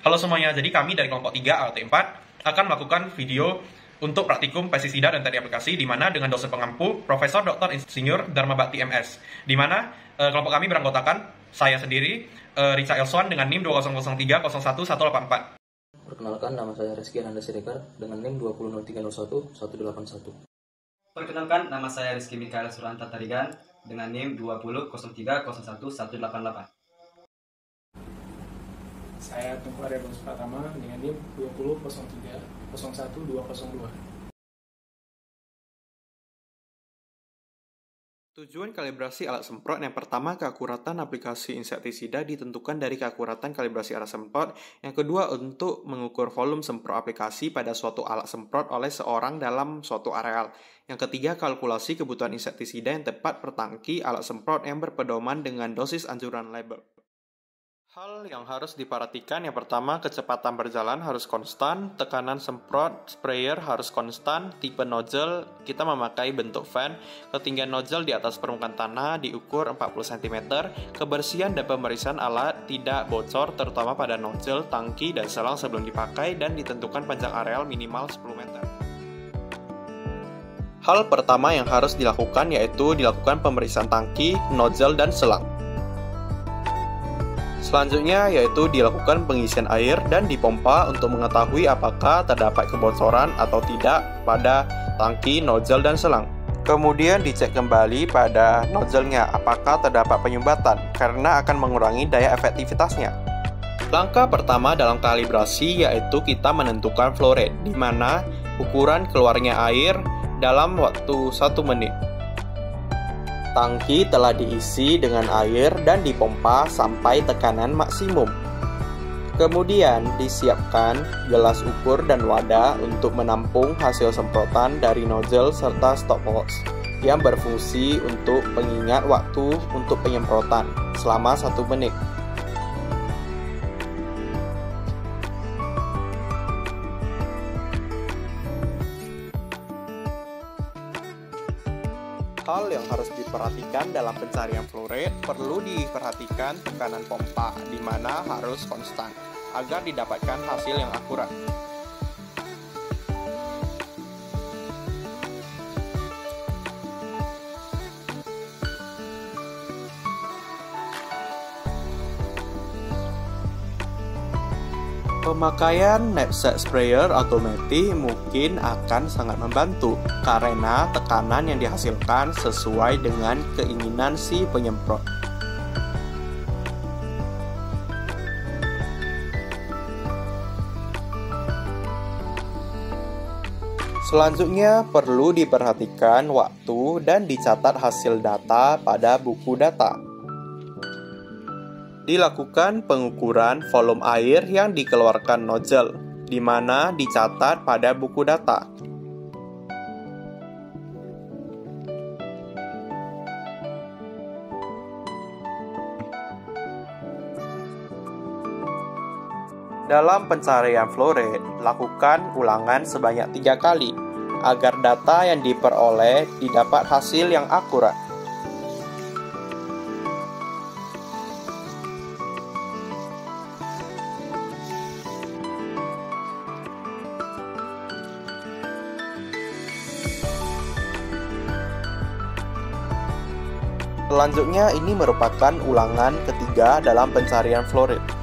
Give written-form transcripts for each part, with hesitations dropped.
Halo semuanya, jadi kami dari kelompok 3 ALT4 akan melakukan video untuk praktikum pestisida dan teknik aplikasi di mana dengan dosen pengampu Profesor Dr. Insinyur Dharma Bakti MS. Di mana kelompok kami beranggotakan saya sendiri, Richa Elswan dengan NIM 2003011184. Perkenalkan, nama saya Rizky Ananda Siregar dengan NIM 200301181. Perkenalkan, nama saya Rizky Mikael Suranta Tarigan dengan NIM 20030111188. Saya Tunggu Arya Bagus Pratama dengan NIM 20030301202. Tujuan kalibrasi alat semprot yang pertama, keakuratan aplikasi insektisida ditentukan dari keakuratan kalibrasi alat semprot. Yang kedua, untuk mengukur volume semprot aplikasi pada suatu alat semprot oleh seorang dalam suatu areal. Yang ketiga, kalkulasi kebutuhan insektisida yang tepat per tangki alat semprot yang berpedoman dengan dosis anjuran label. Hal yang harus diperhatikan yang pertama, kecepatan berjalan harus konstan, tekanan semprot sprayer harus konstan, tipe nozzle kita memakai bentuk fan, ketinggian nozzle di atas permukaan tanah diukur 40 cm, kebersihan dan pemeriksaan alat tidak bocor terutama pada nozzle, tangki, dan selang sebelum dipakai, dan ditentukan panjang areal minimal 10 meter. Hal pertama yang harus dilakukan yaitu dilakukan pemeriksaan tangki, nozzle, dan selang. Selanjutnya yaitu dilakukan pengisian air dan dipompa untuk mengetahui apakah terdapat kebocoran atau tidak pada tangki, nozzle, dan selang. Kemudian dicek kembali pada nozzle-nya apakah terdapat penyumbatan karena akan mengurangi daya efektivitasnya. Langkah pertama dalam kalibrasi yaitu kita menentukan flow rate, di mana ukuran keluarnya air dalam waktu 1 menit. Tangki telah diisi dengan air dan dipompa sampai tekanan maksimum. Kemudian disiapkan gelas ukur dan wadah untuk menampung hasil semprotan dari nozzle serta stopwatch yang berfungsi untuk pengingat waktu untuk penyemprotan selama 1 menit. Hal yang harus diperhatikan dalam pencarian flow rate, perlu diperhatikan tekanan pompa, di mana harus konstan, agar didapatkan hasil yang akurat. Pemakaian knapsack sprayer otomatis mungkin akan sangat membantu karena tekanan yang dihasilkan sesuai dengan keinginan si penyemprot. Selanjutnya perlu diperhatikan waktu dan dicatat hasil data pada buku data. Dilakukan pengukuran volume air yang dikeluarkan nozzle, di mana dicatat pada buku data. Dalam pencarian flow rate, lakukan ulangan sebanyak 3 kali, agar data yang diperoleh didapat hasil yang akurat. Selanjutnya, ini merupakan ulangan ketiga dalam pencarian flow rate.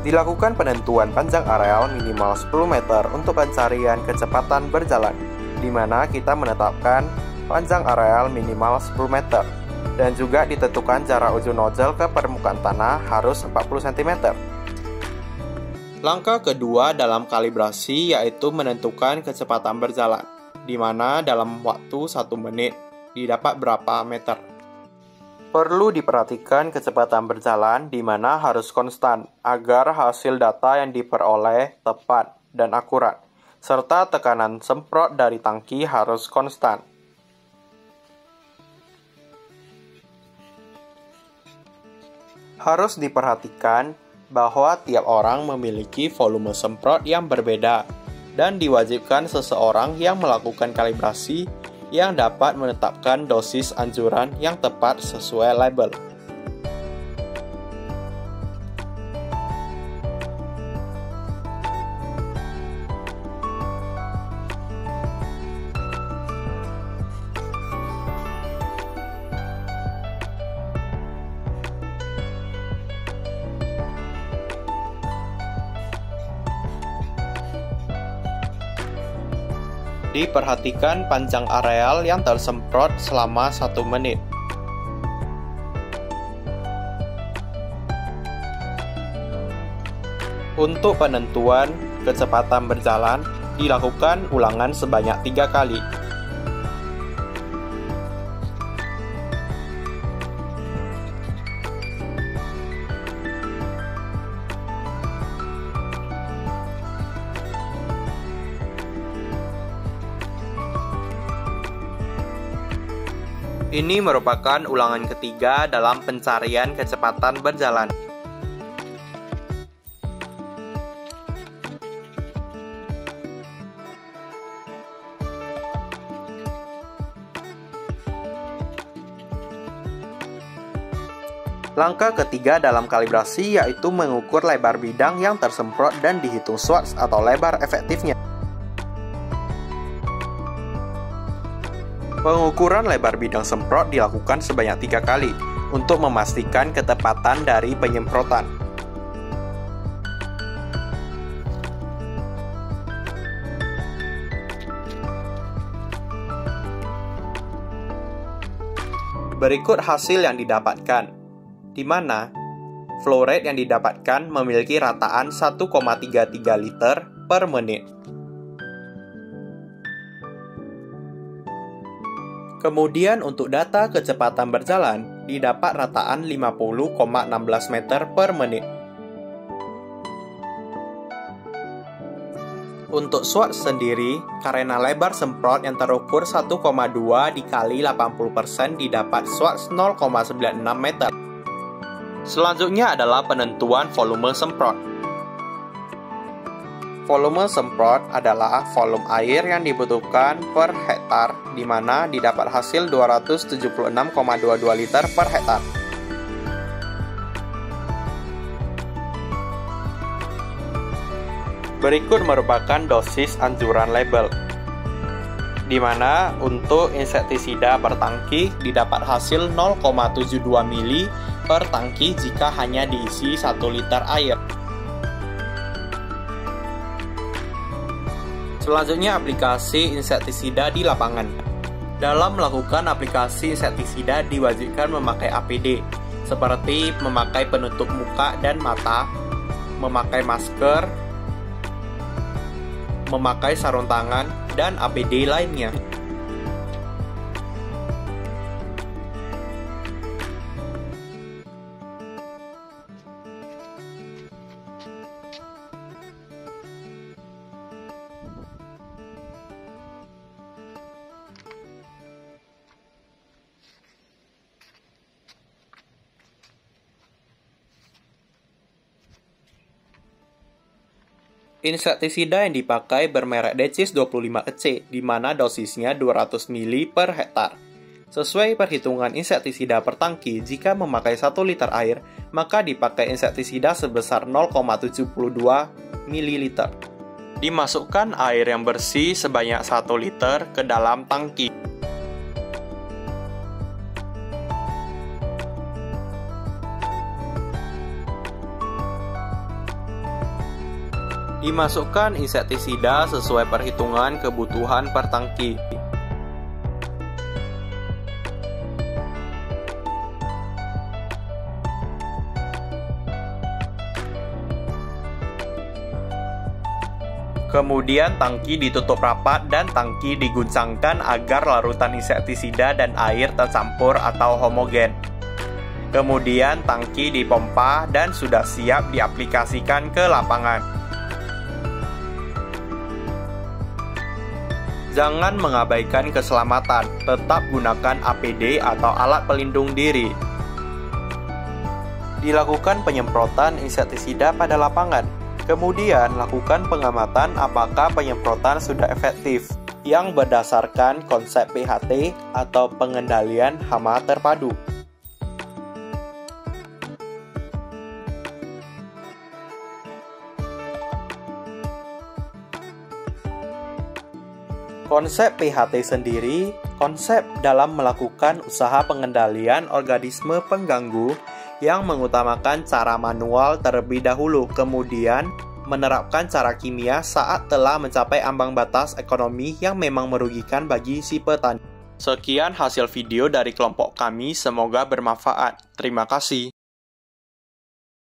Dilakukan penentuan panjang areal minimal 10 meter untuk pencarian kecepatan berjalan, di mana kita menetapkan panjang areal minimal 10 meter, dan juga ditentukan jarak ujung nozzle ke permukaan tanah harus 40 cm. Langkah kedua dalam kalibrasi yaitu menentukan kecepatan berjalan, di mana dalam waktu 1 menit didapat berapa meter. Perlu diperhatikan kecepatan berjalan di mana harus konstan agar hasil data yang diperoleh tepat dan akurat, serta tekanan semprot dari tangki harus konstan. Harus diperhatikan bahwa tiap orang memiliki volume semprot yang berbeda dan diwajibkan seseorang yang melakukan kalibrasi yang dapat menetapkan dosis anjuran yang tepat sesuai label. Diperhatikan panjang areal yang tersemprot selama 1 menit. Untuk penentuan kecepatan berjalan, dilakukan ulangan sebanyak 3 kali. Ini merupakan ulangan ketiga dalam pencarian kecepatan berjalan. Langkah ketiga dalam kalibrasi yaitu mengukur lebar bidang yang tersemprot dan dihitung swatch atau lebar efektifnya. Pengukuran lebar bidang semprot dilakukan sebanyak 3 kali untuk memastikan ketepatan dari penyemprotan. Berikut hasil yang didapatkan, di mana flow rate yang didapatkan memiliki rataan 1,33 liter per menit. Kemudian untuk data kecepatan berjalan, didapat rataan 50,16 meter per menit. Untuk swatch sendiri, karena lebar semprot yang terukur 1,2 dikali 80% didapat swatch 0,96 meter. Selanjutnya adalah penentuan volume semprot. Volume semprot adalah volume air yang dibutuhkan per hektar, di mana didapat hasil 276,22 liter per hektar. Berikut merupakan dosis anjuran label, di mana untuk insektisida per tangki didapat hasil 0,72 mili per tangki jika hanya diisi 1 liter air. Selanjutnya aplikasi insektisida di lapangan. Dalam melakukan aplikasi insektisida diwajibkan memakai APD, seperti memakai penutup muka dan mata, memakai masker, memakai sarung tangan, dan APD lainnya. Insektisida yang dipakai bermerek Decis 25EC, di mana dosisnya 200 mili per hektar. Sesuai perhitungan insektisida per tangki, jika memakai 1 liter air, maka dipakai insektisida sebesar 0,72 ml. Dimasukkan air yang bersih sebanyak 1 liter ke dalam tangki. Dimasukkan insektisida sesuai perhitungan kebutuhan per tangki. Kemudian tangki ditutup rapat dan tangki diguncangkan agar larutan insektisida dan air tercampur atau homogen. Kemudian tangki dipompa dan sudah siap diaplikasikan ke lapangan. Jangan mengabaikan keselamatan, tetap gunakan APD atau alat pelindung diri. Dilakukan penyemprotan insektisida pada lapangan. Kemudian, lakukan pengamatan apakah penyemprotan sudah efektif, yang berdasarkan konsep PHT atau pengendalian hama terpadu. Konsep PHT sendiri, konsep dalam melakukan usaha pengendalian organisme pengganggu yang mengutamakan cara manual terlebih dahulu, kemudian menerapkan cara kimia saat telah mencapai ambang batas ekonomi yang memang merugikan bagi si petani. Sekian hasil video dari kelompok kami, semoga bermanfaat. Terima kasih.